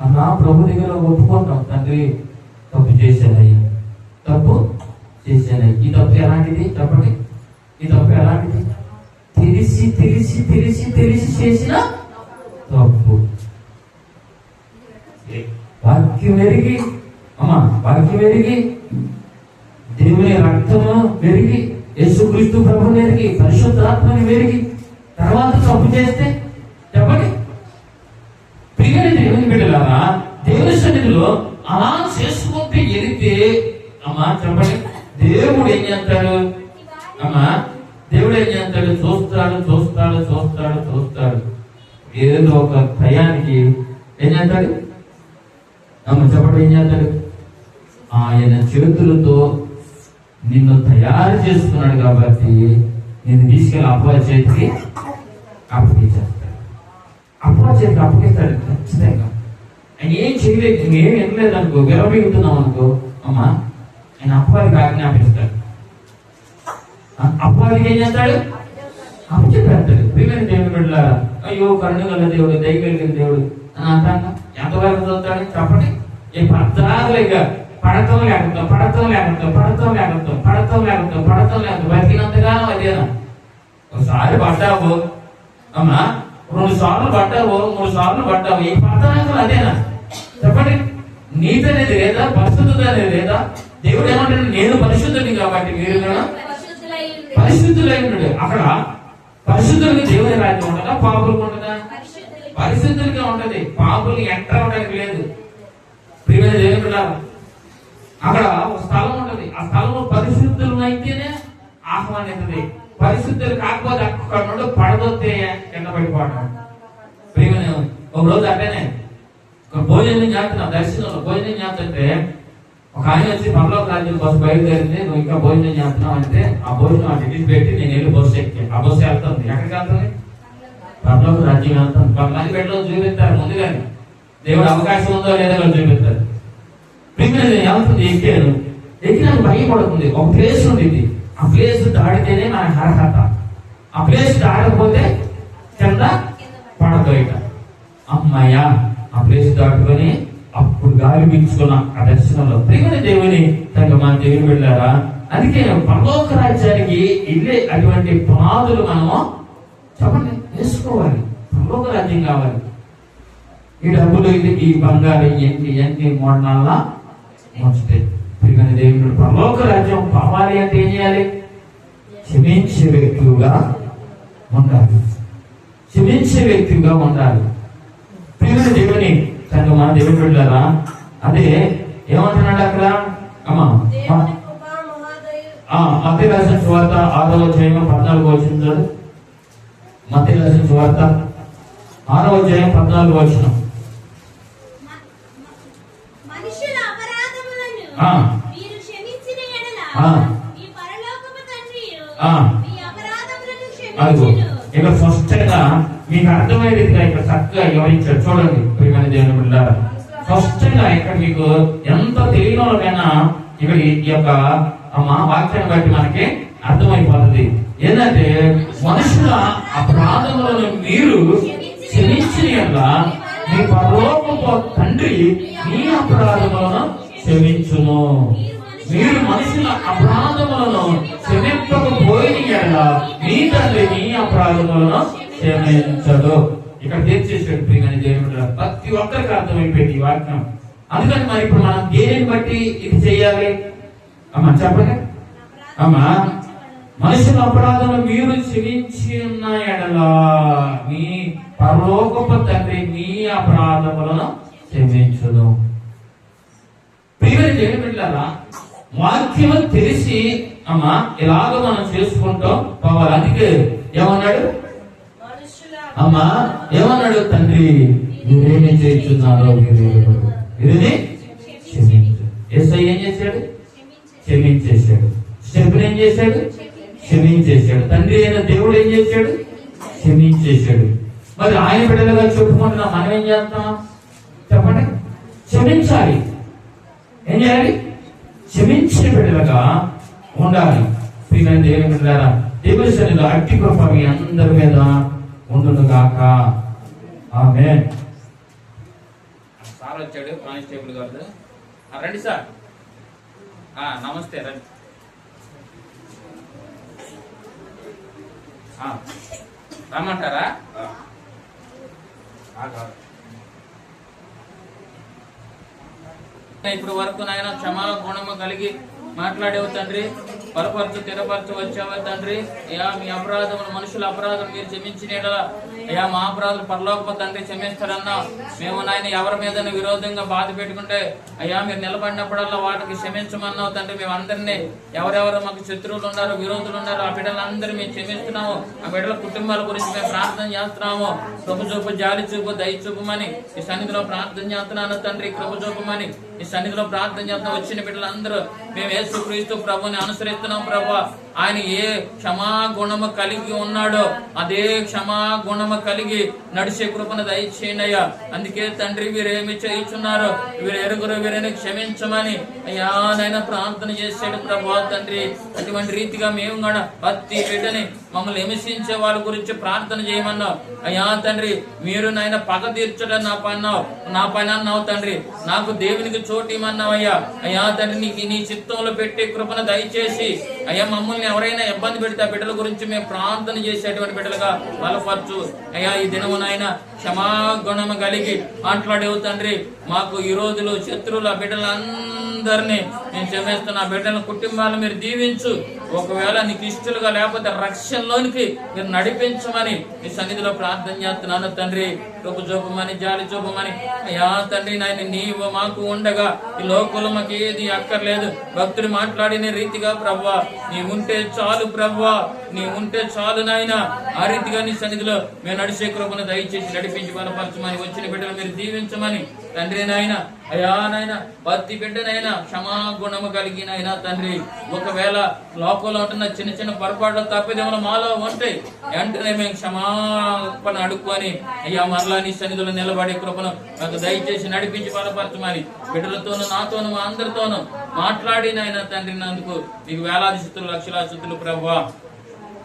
అలా ప్రభు దగ్గర ఒప్పుకుంటాం, తండ్రి తప్పు చేశానయ్యా, తప్పు చేశానయ్యా. ఈ తప్పు ఎలాంటిది చెప్పండి? ఈ తప్పు ఎలాంటిది? తెలిసి తెలిసి తెలిసి తెలిసి చేసిన తప్పు. వాక్యం ఎరిగి, అమ్మా వాక్యం ఎరిగి, దేవుని రక్తము పెరిగి, యేసుక్రీస్తు ప్రభుని ఎరిగి, పరిశుద్ధాత్మని పెరిగి తర్వాత తప్పు చేస్తే చెప్పండి? ప్రియమైన దేవుని బిడ్డలారా, దేవుని సన్నిధిలో అలా చేసుకుంటే ఎరిగితే అమ్మా చెప్పండి, దేవుడు ఏం చేస్తాడు? అమ్మా దేవుడు ఏం చేస్తాడు? చూస్తాడు చూస్తాడు చూస్తాడు చూస్తాడు. ఏదో ఒక టయానికి ఏం చేస్తాడు? అమ్మ చెప్పండి, ఏం చేస్తాడు? ఆయన చేతులతో నిన్ను తయారు చేసుకున్నాడు కాబట్టి నిన్ను తీసుకెళ్ళి అపవాది చేతికి అప్పగించేస్తాడు. అపవాది చేతికి అప్పగిస్తాడు ఖచ్చితంగా. ఆయన ఏం చేయలేదు, నువ్వేం వినలేదు అనుకో, విరవీగుతున్నావు అనుకో, అమ్మా ఆయన అపవాదికి ఆజ్ఞాపిస్తాడు. అపవాదికి ఏం చేస్తాడు? అప్పచెప్తాడు. ప్రియమైన దేవుని బిడ్డలారా, అయ్యో కరుణగల దేవుడు, దయగలిగిన దేవుడు అని అంటాను. ఎంతవరకు చదువుతాడు చెప్పండి? ఈ పద్దాలుగా పడతాం లేకుండా పడతాం లేకుండా పడతాం లేకుండా పడతాం లేకుండా పడతాం లేకుండా బతికినంతగానో అదేనా? ఒకసారి పడ్డావు అమ్మా, 2 సార్లు పడ్డావు, 3 సార్లు పడ్డావు, ఈ పడతాం అదేనా చెప్పండి? నీతి అనేది లేదా? పరిశుద్ధత అనేది లేదా? దేవుడు ఏమంటాడు? నేను పరిశుద్ధుడిని కాబట్టి మీరు పరిశుద్ధులై ఉన్నాడు. అక్కడ పరిశుద్ధులకి దేవుని రాజ్యం ఉంటుందా? పాపులకు ఉంటుందా? పరిశుద్ధులుగా ఉంటది, పాపుల్ని ఎంటర్ అవడానికి లేదు. ప్రియమైన దేవుని బిడ్డలారా, అక్కడ ఒక స్థలం ఉంటది. ఆ స్థలం పరిశుద్ధులు అయితేనే ఆహ్వానిస్తుంది. పరిశుద్ధులు కాకపోతే అక్కడ నుండి పడదొస్తే కింద పడిపోవడం. ప్రియమైన ఒక రోజు అట్టేనే ఒక భోజనం చేస్తున్నా, దర్శనంలో భోజనం చేస్తుంటే ఒక ఆయన వచ్చి పరలోక రాజ్యం బస్సు బయలుదేరింది, నువ్వు ఇంకా భోజనం చేస్తున్నావు అంటే ఆ భోజనం అటు ఇటు పెట్టి నేను వెళ్ళి బస్సు ఎక్కి ఆ బస్సు వెళ్తుంది. ఎక్కడికి వెళ్తుంది? పరలోక రాజ్యం వెళ్తుంది. కొంతమంది పెట్టలో చూపిస్తారు ముందుగానే, దేవుడు అవకాశం ఉందో లేదో చూపిస్తారు. ప్రియమైన వెళ్తుంది, ఎక్కాను, ఎక్కినాక భయపడుతుంది. ఒక ప్లేస్ ఉంది, ఆ ప్లేస్ దాడితేనే మన అర్హత. ఆ ప్లేస్ దాటకపోతే కింద పడబోయట. అమ్మాయ్యా ఆ ప్లేస్ దాటుకొని అప్పుడు గాలి పీల్చుకున్న ఆ దర్శనంలో. ప్రియమైన దేవుని తగ్గ మన దేవుని వెళ్ళారా, అందుకే పరలోక రాజ్యానికి ఇల్లే అటువంటి పునాదులు మనము చెప్పండి వేసుకోవాలి. పరలోక రాజ్యం కావాలి. ఈ డబ్బులు ఇది ఈ బంగారు ఎన్ని మోడనాలా మోస్తాయి. ప్రియమైన దేవుడు పరలోక రాజ్యం కావాలి అంటే ఏం చేయాలి? క్షమించే వ్యక్తిగా ఉండాలి. క్షమించే వ్యక్తిగా ఉండాలి. ప్రియమైన దేవుని తను మన దేవుడు వెళ్ళారా, అదే ఏమంటున్నాడు అక్కడ? అమ్మా మత్తయి రాసిన సువార్త 6వ అధ్యాయం 14వ వచనం చూడు. మత్తయి రాసిన సువార్త 6వ అధ్యాయం 14వ వచనం. అదిగో ఇక్కడ స్పష్టంగా మీకు అర్థమయ్యే రీతిగా ఇక్కడ చక్కగా వివరించాడు. చూడండి ప్రియమైన దేవుని బిడ్డలారా, స్పష్టంగా ఇక్కడ మీకు ఎంత తెలియనోళ్ళకైనా ఇక్కడ ఈ యొక్క వాక్యాన్ని బట్టి మనకి అర్థమైపోతుంది. ఏంటంటే మనుషుల అపరాధములను మీరు క్షమించిన యెడల మీ పరలోకపు తండ్రి మీ అపరాధములను క్షమించును. మీరు మనుషుల అపరాధములను క్షమింపకపోయిన యెడల మీ తండ్రి మీ అపరాధములను క్షమించడు. ఇక్కడ తీర్చేసాడు ప్రియమైన దేవుడు. ప్రతి ఒక్కరికి అర్థమైపోయింది ఈ వాక్యం. అందుకని మరి ఇప్పుడు మనం దేనిని బట్టి ఇది చెయ్యాలి? అమ్మా చెప్పండి అమ్మా. మనుషుల అపరాధములు మీరు క్షమించి ఉన్న యెడల మీ పరలోకపు తండ్రి మీ అపరాధములను క్షమించును. ప్రియమైన దేవుని బిడ్డలారా, వాక్యం తెలిసి అమ్మా ఇలాగ మనం చేసుకుంటాం పోవాలి. అందుకే ఏమన్నాడు అమ్మా, ఏమన్నాడు? తండ్రి మీరేమి చేస్తున్నారో వీరిని క్షమించు. యేసయ్య ఏం చేశాడు? క్షమించేశాడు. స్టెఫెన్ ఏం చేశాడు? క్షమించేశాడు. తండ్రి అయిన దేవుడు ఏం చేశాడు? క్షమించేశాడు. మరి ఆయన బిడ్డలుగా చెప్పుకుంటున్నా మనం ఏం చేస్తాం చెప్పండి? క్షమించాలి. ఏం చేయాలి? క్షమించిన బిడ్డలుగా ఉండాలి. ప్రియమైన దేవుని బిడ్డలారా, దేవుని సన్నిధిలో అట్టి కృప మీ అందరి మీద ఉండును గాక. ఆమేన్. సార్ వచ్చాడు, కానిస్టేబుల్ గారు. రండి సార్. నమస్తే, రండి. రమ్మంటారా? ఇప్పుడు వరకు నాయన క్షమా గుణము కలిగి మాట్లాడేవు తండ్రి. బలపరచు తిరపరచు వచ్చావా తండ్రి. అయ్యా మీ అపరాధములు మనుషుల అపరాధం మీరు క్షమించిన యెడల అయ్యా మా అపరాధులు పరలోకపు తండ్రి క్షమిస్తారన్నా. మేము నాయన ఎవరి మీద విరోధంగా బాధ పెట్టుకుంటే అయ్యా మీరు నిలబడినప్పుడల్లా వాటికి క్షమించమన్నావు తండ్రి. మేము అందరినీ ఎవరెవరు మాకు శత్రువులు ఉన్నారు, విరోధులు ఉన్నారు, ఆ బిడ్డలందరూ మేము క్షమిస్తున్నాము. ఆ బిడ్డల కుటుంబాల గురించి మేము ప్రార్థన చేస్తున్నాము. కృప చూపు, జాలి చూపు, దయ చూపమని ఈ సన్నిధిలో ప్రార్థన చేస్తున్నాను తండ్రి. కృప చూపమని ఈ సన్నిధిలో ప్రార్థన చేస్తున్నాం. వచ్చిన బిడ్డలందరూ మేము యేసుక్రీస్తు ప్రభుని అనుసరిస్తున్నాం. ప్రభు ఆయన ఏ క్షమా గుణము కలిగి ఉన్నాడో అదే క్షమా గుణము కలిగి నడిచే కృపను దయచేయండి అయ్యా. అందుకే తండ్రి వీరేమి చేయుచున్నారు, వీరు ఎరుగురు వీరిని క్షమించమని అయ్యా నైనా ప్రార్థన చేశాడు ప్రభు తండ్రి. అటువంటి రీతిగా మేము కూడా ప్రతి బిడ్డని మమ్మల్ని హింసించే వాళ్ళ గురించి ప్రార్థన చేయమన్నావు అయ్యా తండ్రి. మీరు నాయన పగ తీర్చడం నా పైన అన్నావు తండ్రి. నాకు దేవునికి చోటు ఇమ్మన్నావు అయ్యా. అయ్యా తండ్రి నీకు నీ చిత్తంలో పెట్టి కృపను దయచేసి అయ్యా మమ్మల్ని ఎవరైనా ఇబ్బంది పెడితే ఆ బిడ్డల గురించి మేము ప్రార్థన చేసేటువంటి బిడ్డలుగా బలపరచు అయ్యా. ఈ దినము నాయన క్షమాగుణము కలిగి మాట్లాడేవు తండ్రి. మాకు ఈ రోజులు శత్రువులు ఆ బిడ్డలందరినీ నేను క్షమిస్తున్నా. ఆ బిడ్డల కుటుంబాలను మీరు దీవించు. ఒకవేళ నీకు ఇష్టలుగా లేకపోతే రక్షణలోనికి మీరు నడిపించమని ఈ సన్నిధిలో ప్రార్థన చేస్తున్నాను తండ్రి. కృప చూపమని, జాలి చూపమని అయ్యా తండ్రి. నాయన నీవు మాకు ఉండగా ఈ లోకంలో మాకు ఏది అక్కర్లేదు. భక్తుడు మాట్లాడిన రీతిగా ప్రభువా నీ ఉంటే చాలు ప్రభువా, నీ ఉంటే చాలు నాయన. ఆ రీతిగా నీ సన్నిధిలో మేము నడిచే కృపను దయచేసి నడిపించి బలపరచమని, వచ్చిన బిడ్డలు మీరు దీవించమని తండ్రి నాయన. అయ్యా నాయన ప్రతి బిడ్డనైనా క్షమా గుణము కలిగినైనా తండ్రి. ఒకవేళ లోకంలో ఉంటున్న చిన్న చిన్న పొరపాట్లు తప్పిదేమో మాలో ఉంటాయి, వెంటనే మేము క్షమాపణ అడుక్కొని అయ్యా మరలా నీ సన్నిధిలో నిలబడే కృపను నాకు దయచేసి నడిపించి బలపరచమని బిడ్డలతోనూ నాతోనూ మా అందరితోనూ మాట్లాడినైనా తండ్రి. నందుకు నీకు వేలాది స్తుతులు, లక్షలాది స్తుతులు ప్రభువా.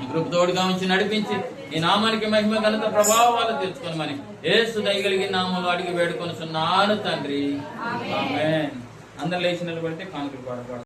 ఈ కృప తోడుగా ఉంచి నడిపించి ఈ నామానికి మహిమ ఘనత ప్రభావాలు తెచ్చుకోమని యేసు దయగలిగిన నామంలో అడిగి వేడుకొనుచున్నాను తండ్రి. ఆమేన్. అందరు లేచి నిలబడితే కానుకలు పాడతారు.